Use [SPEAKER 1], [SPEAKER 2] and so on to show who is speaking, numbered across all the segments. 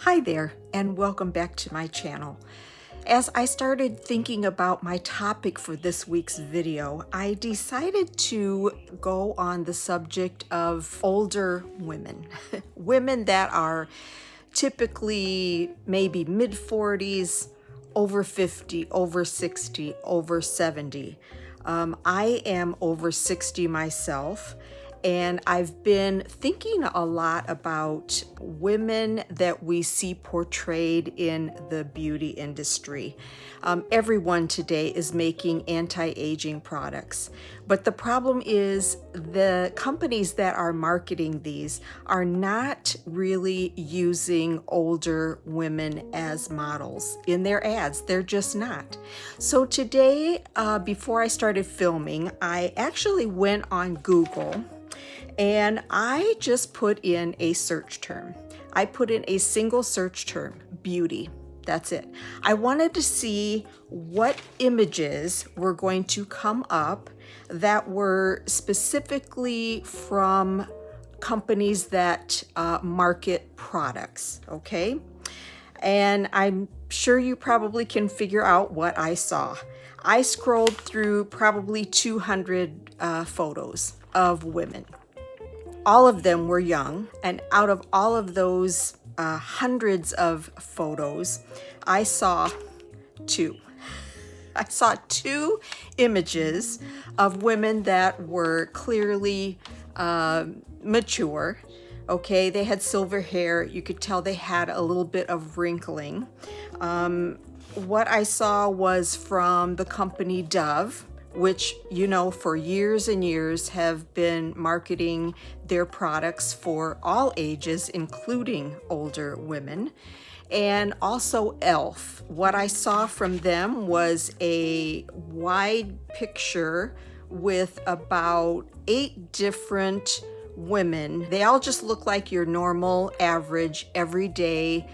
[SPEAKER 1] Hi there, and welcome back to my channel. As I started thinking about my topic for this week's video, I decided to go on the subject of older women. Women that are typically maybe mid-40s, over 50, over 60, over 70. I am over 60 myself. And I've been thinking a lot about women that we see portrayed in the beauty industry. Everyone today is making anti-aging products, but the problem is the companies that are marketing these are not really using older women as models in their ads. They're just not. So today, before I started filming, I actually went on Google and I just put in a search term. I put in a single search term, beauty. That's it. I wanted to see what images were going to come up that were specifically from companies that market products, okay? And I'm sure you probably can figure out what I saw. I scrolled through probably 200 photos of women. All of them were young, and out of all of those hundreds of photos, I saw two. I saw two images of women that were clearly mature. Okay, they had silver hair. You could tell they had a little bit of wrinkling. What I saw was from the company Dove, which, you know, for years and years have been marketing their products for all ages, including older women. And also e.l.f. What I saw from them was a wide picture with about 8 different women. They all just look like your normal, average, everyday,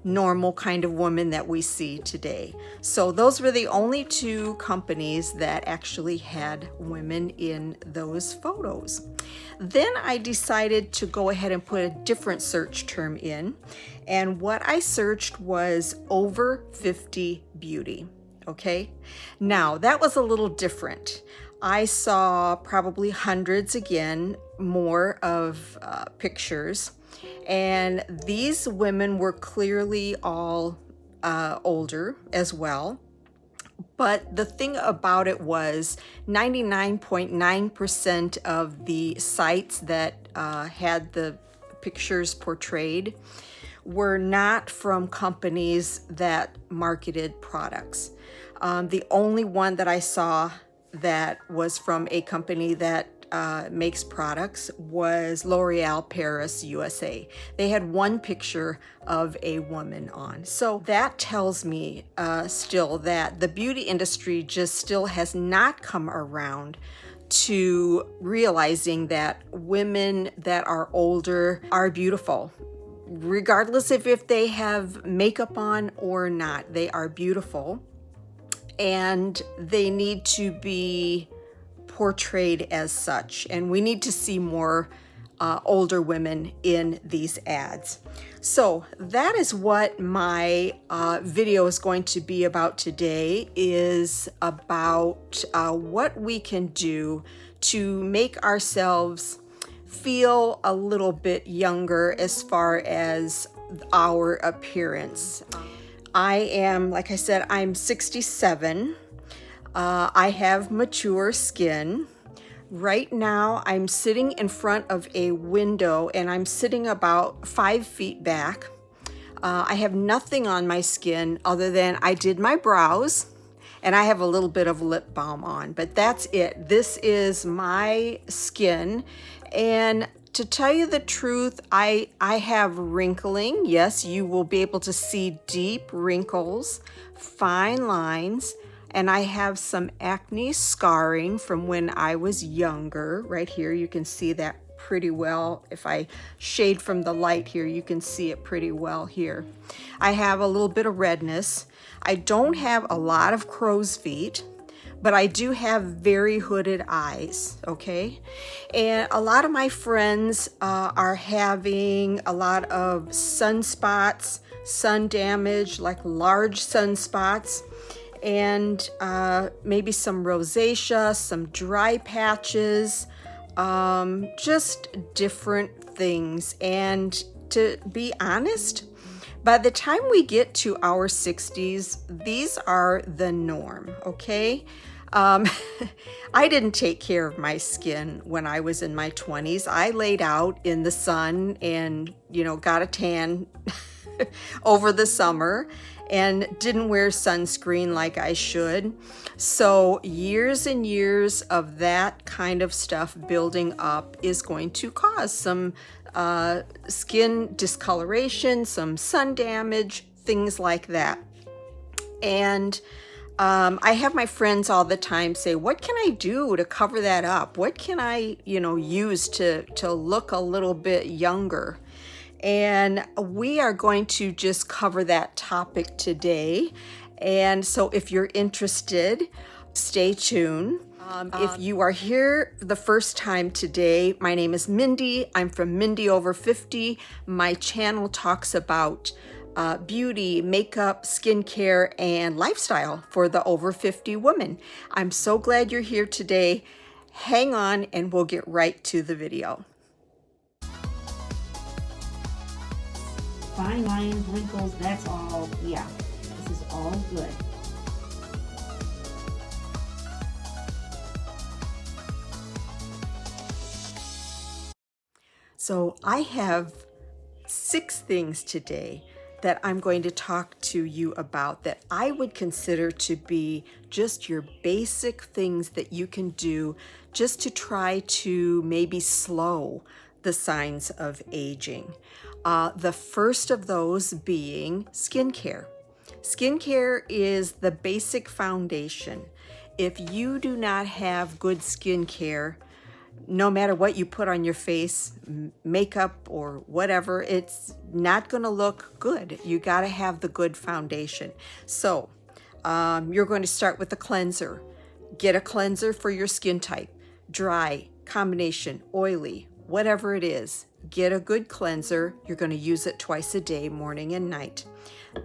[SPEAKER 1] normal kind of woman that we see today. So those were the only two companies that actually had women in those photos. Then I decided to go ahead and put a different search term in, and what I searched was over 50 beauty. Okay, now that was a little different. I saw probably hundreds again more of pictures, and these women were clearly all older as well. But the thing about it was 99.9% of the sites that had the pictures portrayed were not from companies that marketed products. The only one that I saw that was from a company that makes products was L'Oreal Paris, USA. They had one picture of a woman on. So that tells me still that the beauty industry just still has not come around to realizing that women that are older are beautiful. Regardless of if they have makeup on or not, they are beautiful, and they need to be portrayed as such, and we need to see more older women in these ads. So that is what my video is going to be about today, is about what we can do to make ourselves feel a little bit younger as far as our appearance. I am, like I said, I'm 67. I have mature skin. Right now, I'm sitting in front of a window, and I'm sitting about 5 feet back. I have nothing on my skin other than I did my brows, and I have a little bit of lip balm on, but that's it. This is my skin, and to tell you the truth, I have wrinkling. Yes, you will be able to see deep wrinkles, fine lines, and I have some acne scarring from when I was younger. Right here, you can see that pretty well. If I shade from the light here, you can see it pretty well here. I have a little bit of redness. I don't have a lot of crow's feet, but I do have very hooded eyes, okay? And a lot of my friends are having a lot of sunspots, sun damage, like large sunspots, and maybe some rosacea, some dry patches, just different things. And to be honest, by the time we get to our 60s, these are the norm, okay? I didn't take care of my skin when I was in my 20s. I laid out in the sun and, got a tan over the summer and didn't wear sunscreen like I should. So years and years of that kind of stuff building up is going to cause some skin discoloration, some sun damage, things like that. And I have my friends all the time say, what can I do to cover that up? What can I, use to look a little bit younger? And we are going to just cover that topic today. And so if you're interested, stay tuned. If you are here the first time today, my name is Mindy. I'm from Mindy Over 50. My channel talks about beauty, makeup, skincare, and lifestyle for the over 50 woman. I'm so glad you're here today. Hang on and we'll get right to the video.
[SPEAKER 2] Fine lines, wrinkles, that's all, yeah, this is all good.
[SPEAKER 1] So I have 6 things today that I'm going to talk to you about that I would consider to be just your basic things that you can do just to try to maybe slow the signs of aging. The first of those being skincare. Skincare is the basic foundation. If you do not have good skincare, no matter what you put on your face, makeup or whatever, it's not going to look good. You got to have the good foundation. So you're going to start with a cleanser. Get a cleanser for your skin type. Dry, combination, oily, whatever it is. Get a good cleanser. You're going to use it twice a day, morning and night.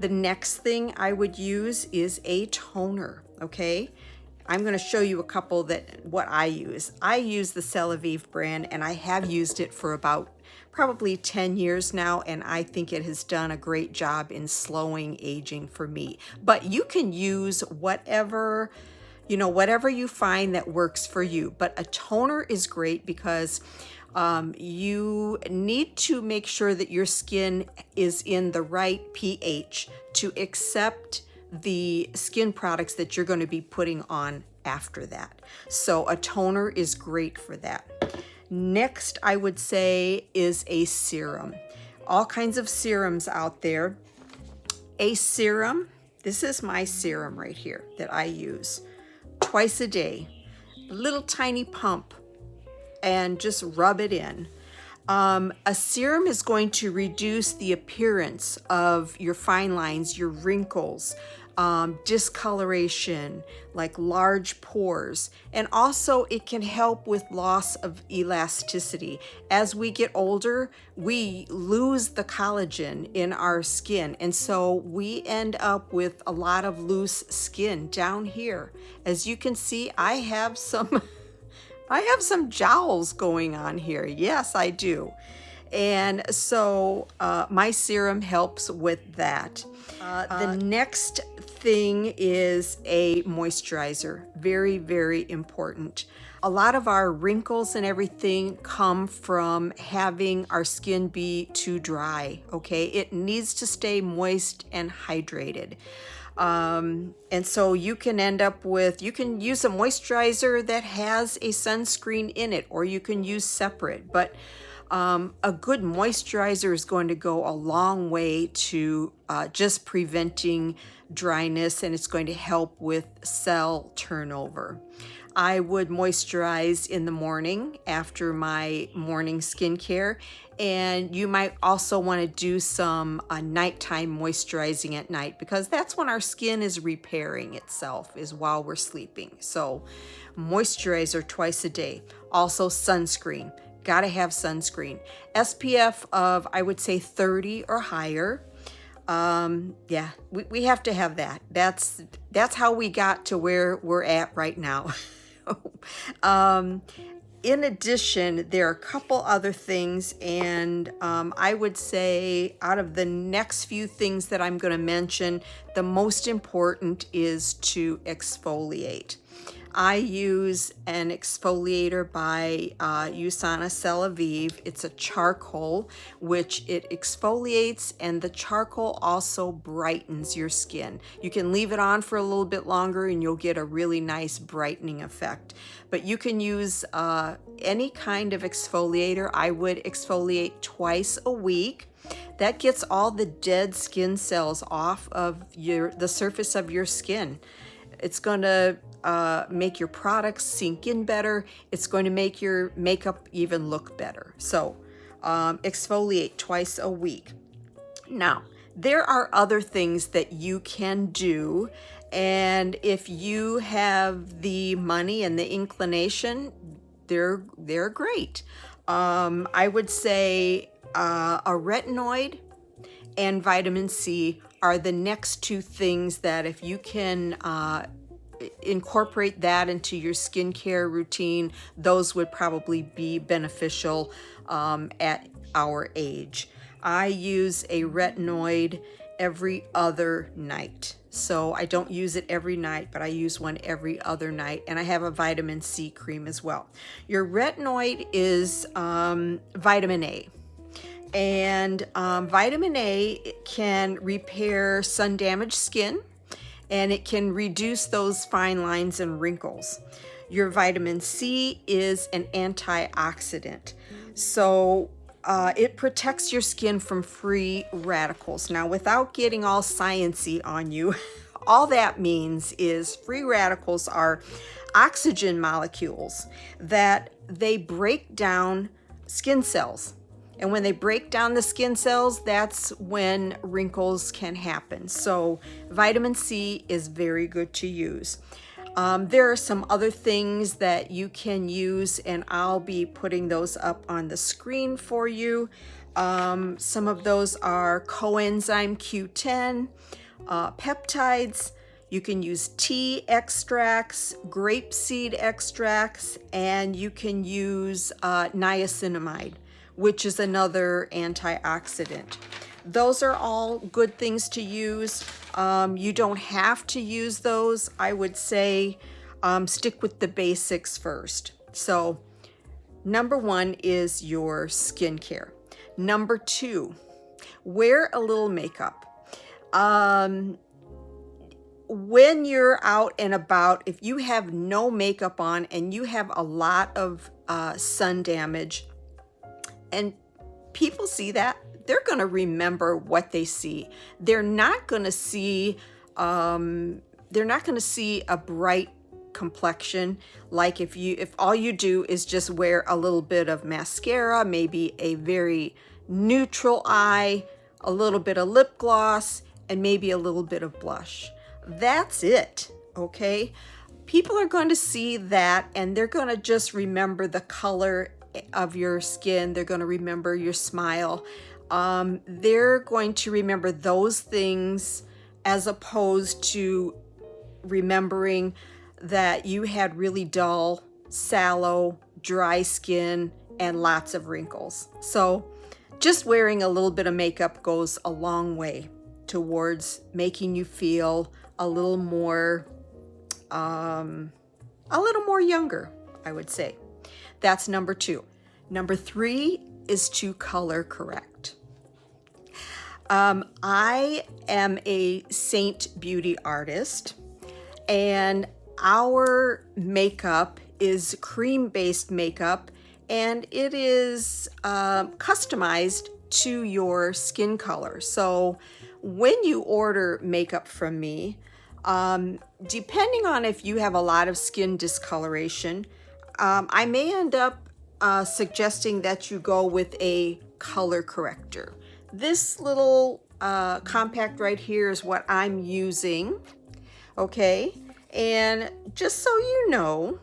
[SPEAKER 1] The next thing I would use is a toner, okay? I'm going to show you a couple what I use. I use the Celavive brand, and I have used it for about probably 10 years now, and I think it has done a great job in slowing aging for me. But you can use whatever you find that works for you. But a toner is great because you need to make sure that your skin is in the right pH to accept the skin products that you're going to be putting on after that. So a toner is great for that. Next, I would say, is a serum. All kinds of serums out there. A serum, this is my serum right here that I use twice a day. A little tiny pump and just rub it in. A serum is going to reduce the appearance of your fine lines, your wrinkles, discoloration, like large pores, and also it can help with loss of elasticity. As we get older, we lose the collagen in our skin, and so we end up with a lot of loose skin down here. As you can see, I have some jowls going on here. Yes, I do. And so my serum helps with that. The next thing is a moisturizer. Very, very important. A lot of our wrinkles and everything come from having our skin be too dry, okay? It needs to stay moist and hydrated. And so you can you can use a moisturizer that has a sunscreen in it, or you can use separate, but a good moisturizer is going to go a long way to just preventing dryness, and it's going to help with cell turnover. I would moisturize in the morning after my morning skincare, And you might also want to do some nighttime moisturizing at night, because that's when our skin is repairing itself, is while we're sleeping. So moisturizer twice a day. Also sunscreen. Gotta have sunscreen. SPF of, I would say, 30 or higher. Yeah, we have to have that. That's how we got to where we're at right now. In addition, there are a couple other things, and I would say out of the next few things that I'm going to mention, the most important is to exfoliate. I use an exfoliator by Usana Celavive. It's a charcoal, which it exfoliates, and the charcoal also brightens your skin. You can leave it on for a little bit longer and you'll get a really nice brightening effect. But you can use any kind of exfoliator. I would exfoliate twice a week. That gets all the dead skin cells off of the surface of your skin. It's going to make your products sink in better. It's going to make your makeup even look better. So exfoliate twice a week. Now, there are other things that you can do, and if you have the money and the inclination, they're great. I would say a retinoid and vitamin C are the next two things that if you can incorporate that into your skincare routine, those would probably be beneficial at our age. I use a retinoid every other night. So I don't use it every night, but I use one every other night. And I have a vitamin C cream as well. Your retinoid is vitamin A. And vitamin A can repair sun-damaged skin, and it can reduce those fine lines and wrinkles. Your vitamin C is an antioxidant. So it protects your skin from free radicals. Now, without getting all sciencey on you, all that means is free radicals are oxygen molecules that they break down skin cells. And when they break down the skin cells, that's when wrinkles can happen. So vitamin C is very good to use. There are some other things that you can use, and I'll be putting those up on the screen for you. Some of those are coenzyme Q10, peptides. You can use tea extracts, grapeseed extracts, and you can use niacinamide, which is another antioxidant. Those are all good things to use. You don't have to use those. I would say stick with the basics first. So number one is your skincare. Number two, wear a little makeup. When you're out and about, if you have no makeup on and you have a lot of sun damage, and people see that, they're going to remember what they see. They're not going to see a bright complexion. Like if all you do is just wear a little bit of mascara, maybe a very neutral eye, a little bit of lip gloss, and maybe a little bit of blush. That's it, okay? People are going to see that, and they're going to just remember the color of your skin. They're going to remember your smile. They're going to remember those things as opposed to remembering that you had really dull, sallow, dry skin and lots of wrinkles. So just wearing a little bit of makeup goes a long way towards making you feel a little more younger, I would say. That's number two. Number three is to color correct. I am a Seint Beauty artist, and our makeup is cream-based makeup, and it is customized to your skin color. So when you order makeup from me, depending on if you have a lot of skin discoloration, I may end up suggesting that you go with a color corrector. This little compact right here is what I'm using, okay? And just so you know,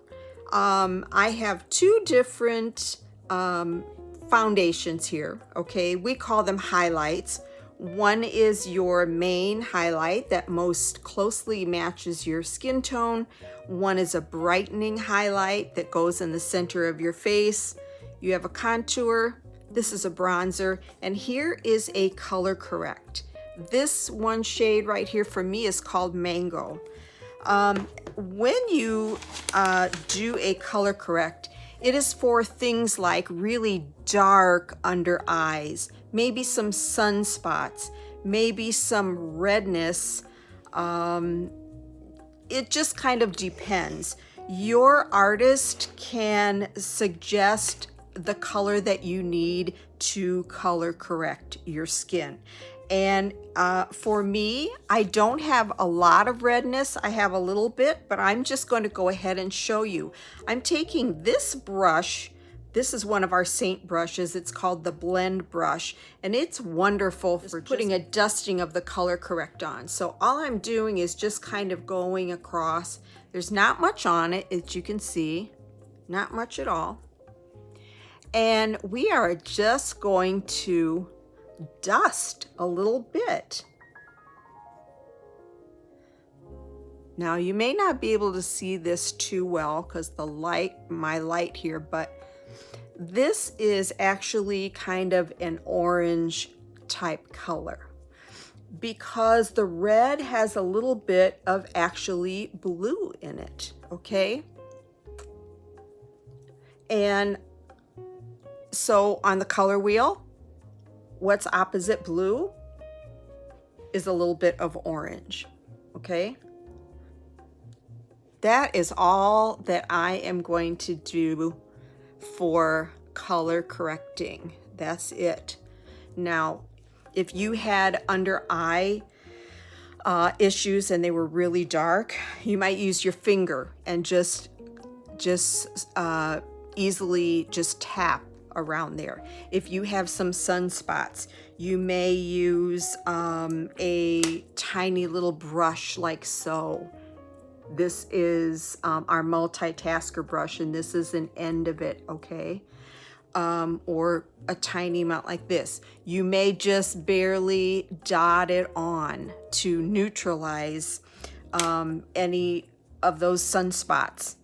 [SPEAKER 1] I have two different foundations here, okay? We call them highlights. One is your main highlight that most closely matches your skin tone. One is a brightening highlight that goes in the center of your face. You have a contour. This is a bronzer. And here is a color correct. This one shade right here for me is called Mango. When you do a color correct, it is for things like really dark under eyes, maybe some sunspots, maybe some redness. It just kind of depends. Your artist can suggest the color that you need to color correct your skin. And for me, I don't have a lot of redness. I have a little bit, but I'm just going to go ahead and show you. I'm taking this brush. This is one of our Seint brushes. It's called the Blend brush, and it's wonderful for putting a dusting of the color correct on. So all I'm doing is just kind of going across. There's not much on it, as you can see, not much at all. And we are just going to dust a little bit. Now you may not be able to see this too well because my light here, but this is actually kind of an orange type color because the red has a little bit of actually blue in it, okay? And so on the color wheel, what's opposite blue is a little bit of orange, okay? That is all that I am going to do for color correcting. That's it. Now, if you had under eye issues and they were really dark, you might use your finger and just easily just tap around there. If you have some sunspots, you may use a tiny little brush like so. This is our multitasker brush, and this is an end of it, okay? Or a tiny amount like this. You may just barely dot it on to neutralize any of those sunspots.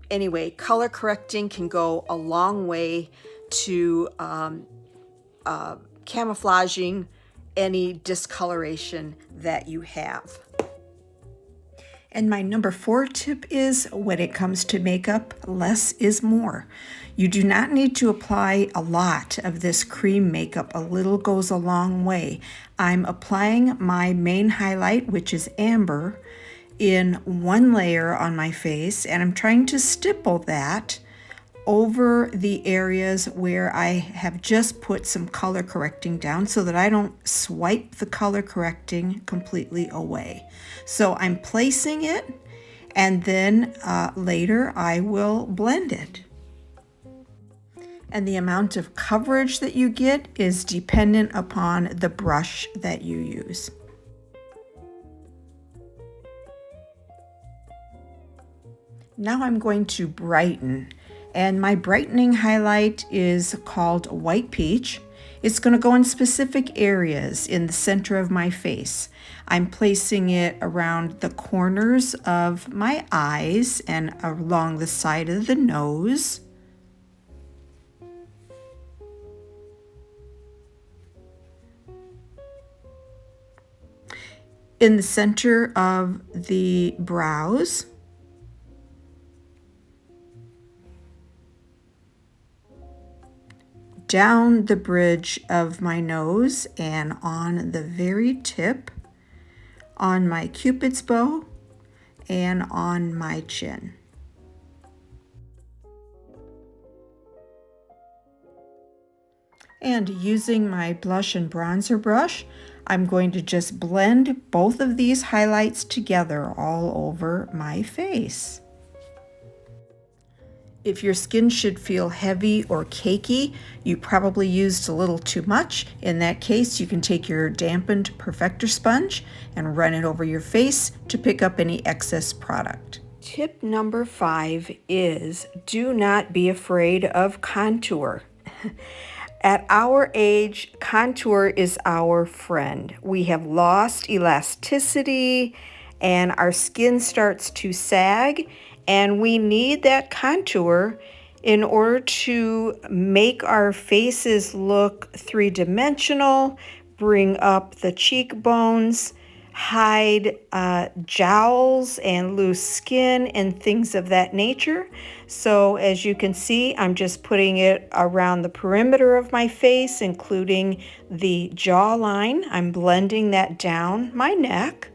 [SPEAKER 1] Anyway, color correcting can go a long way to camouflaging any discoloration that you have. And my number 4 tip is, when it comes to makeup, less is more. You do not need to apply a lot of this cream makeup. A little goes a long way. I'm applying my main highlight, which is amber, in one layer on my face, and I'm trying to stipple that over the areas where I have just put some color correcting down so that I don't swipe the color correcting completely away. So I'm placing it, and then later I will blend it. And the amount of coverage that you get is dependent upon the brush that you use. Now I'm going to brighten, and my brightening highlight is called White Peach. It's going to go in specific areas in the center of my face. I'm placing it around the corners of my eyes and along the side of the nose. In the center of the brows. Down the bridge of my nose and on the very tip, on my Cupid's bow, and on my chin. And using my blush and bronzer brush, I'm going to just blend both of these highlights together all over my face. If your skin should feel heavy or cakey, you probably used a little too much. In that case, you can take your dampened perfector sponge and run it over your face to pick up any excess product. Tip number 5 is do not be afraid of contour. At our age, contour is our friend. We have lost elasticity and our skin starts to sag, and we need that contour in order to make our faces look three-dimensional, bring up the cheekbones, hide jowls and loose skin and things of that nature. So as you can see, I'm just putting it around the perimeter of my face, including the jawline. I'm blending that down my neck.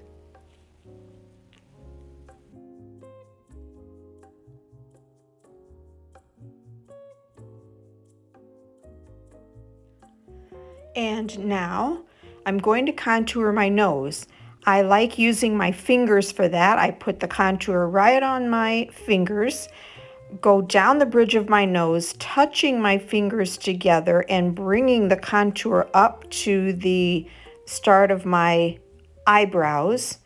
[SPEAKER 1] And now I'm going to contour my nose. I like using my fingers for that. I put the contour right on my fingers, go down the bridge of my nose, touching my fingers together and bringing the contour up to the start of my eyebrows,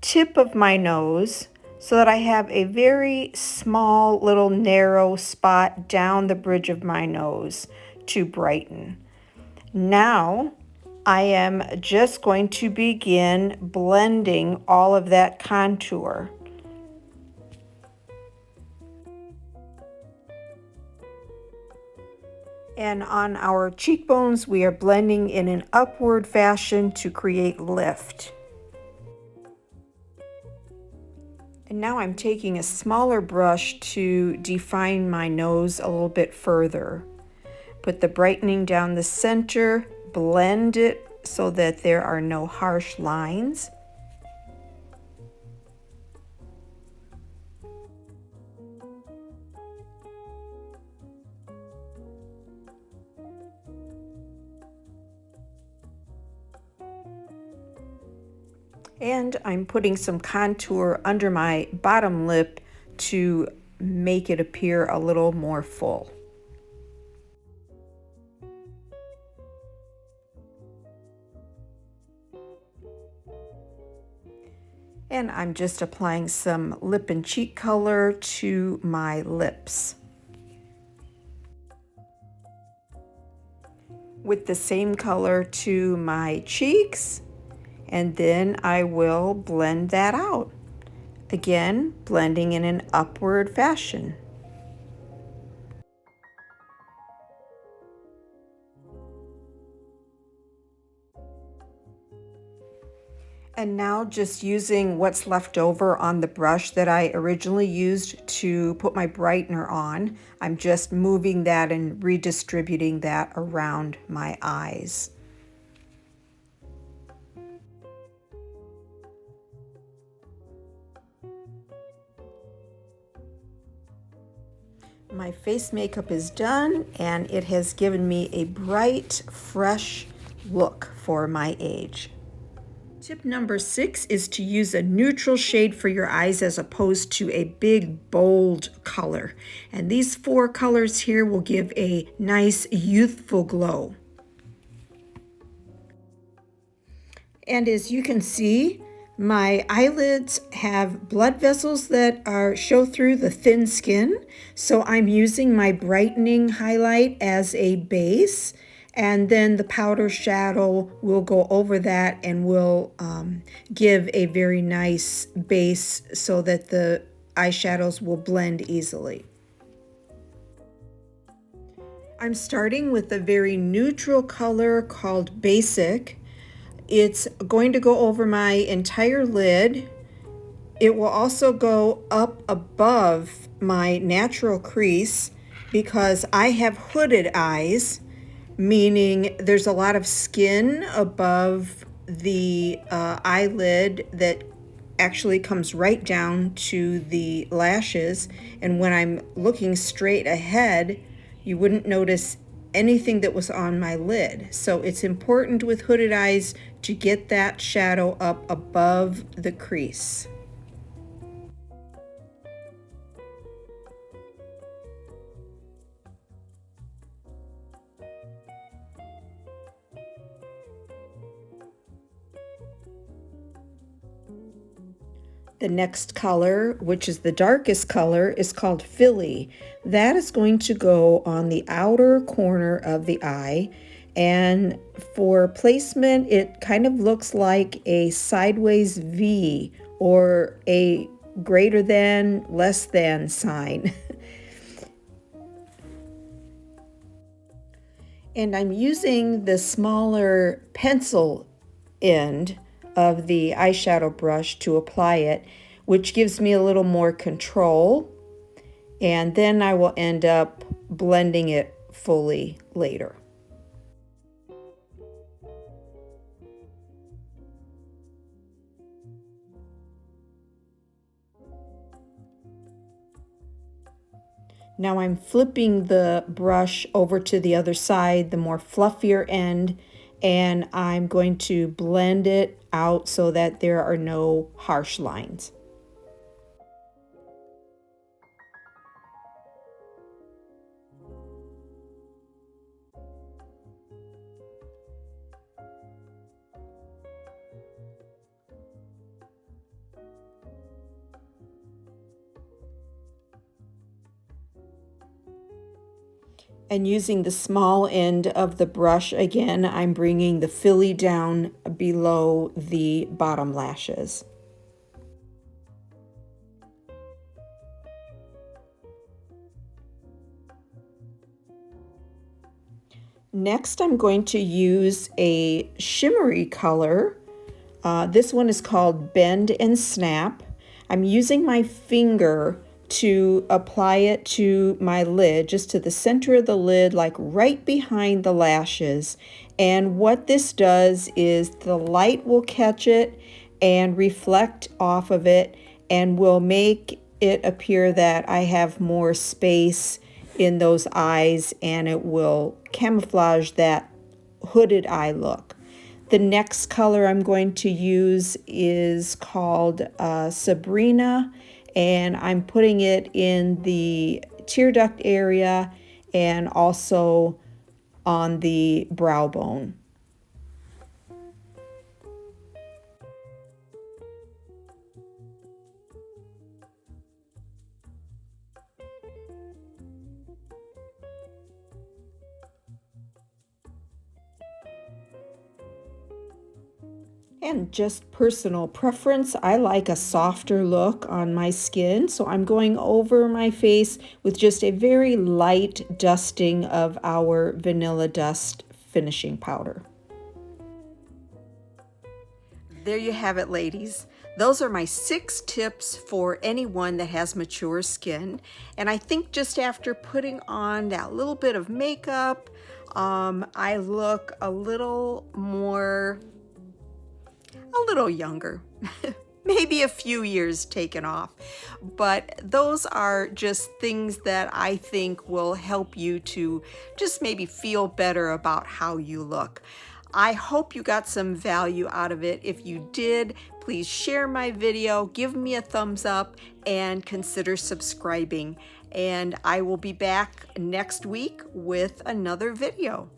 [SPEAKER 1] tip of my nose, so that I have a very small little narrow spot down the bridge of my nose to brighten. Now I am just going to begin blending all of that contour. And on our cheekbones, we are blending in an upward fashion to create lift. And now I'm taking a smaller brush to define my nose a little bit further. Put the brightening down the center, blend it so that there are no harsh lines. And I'm putting some contour under my bottom lip to make it appear a little more full. And I'm just applying some lip and cheek color to my lips. With the same color to my cheeks, and then I will blend that out. Again, blending in an upward fashion. And now just using what's left over on the brush that I originally used to put my brightener on, I'm just moving that and redistributing that around my eyes. My face makeup is done and it has given me a bright, fresh look for my age. Tip number 6 is to use a neutral shade for your eyes as opposed to a big, bold color. And these 4 colors here will give a nice, youthful glow. And as you can see, my eyelids have blood vessels that show through the thin skin. So I'm using my brightening highlight as a base. And then the powder shadow will go over that and will give a very nice base so that the eyeshadows will blend easily. I'm starting with a very neutral color called Basic. It's going to go over my entire lid. It will also go up above my natural crease because I have hooded eyes, meaning there's a lot of skin above the eyelid that actually comes right down to the lashes. And when I'm looking straight ahead, you wouldn't notice anything that was on my lid. So it's important with hooded eyes to get that shadow up above the crease. The next color, which is the darkest color, is called Philly. That is going to go on the outer corner of the eye. And for placement, it kind of looks like a sideways V or a greater than, less than sign. And I'm using the smaller pencil end of the eyeshadow brush to apply it, which gives me a little more control, and then I will end up blending it fully later. Now I'm flipping the brush over to the other side, the more fluffier end, and I'm going to blend it out so that there are no harsh lines. And using the small end of the brush again, I'm bringing the Philly down below the bottom lashes. Next, I'm going to use a shimmery color. This one is called Bend and Snap. I'm using my finger to apply it to my lid, just to the center of the lid, like right behind the lashes. And what this does is the light will catch it and reflect off of it and will make it appear that I have more space in those eyes, and it will camouflage that hooded eye look. The next color I'm going to use is called Sabrina, and I'm putting it in the tear duct area and also on the brow bone. And just personal preference, I like a softer look on my skin, so I'm going over my face with just a very light dusting of our Vanilla Dust finishing powder. There you have it, ladies. Those are my 6 tips for anyone that has mature skin. And I think just after putting on that little bit of makeup, I look a little younger. Maybe a few years taken off. But those are just things that I think will help you to just maybe feel better about how you look. I hope you got some value out of it. If you did, please share my video, give me a thumbs up, and consider subscribing. And I will be back next week with another video.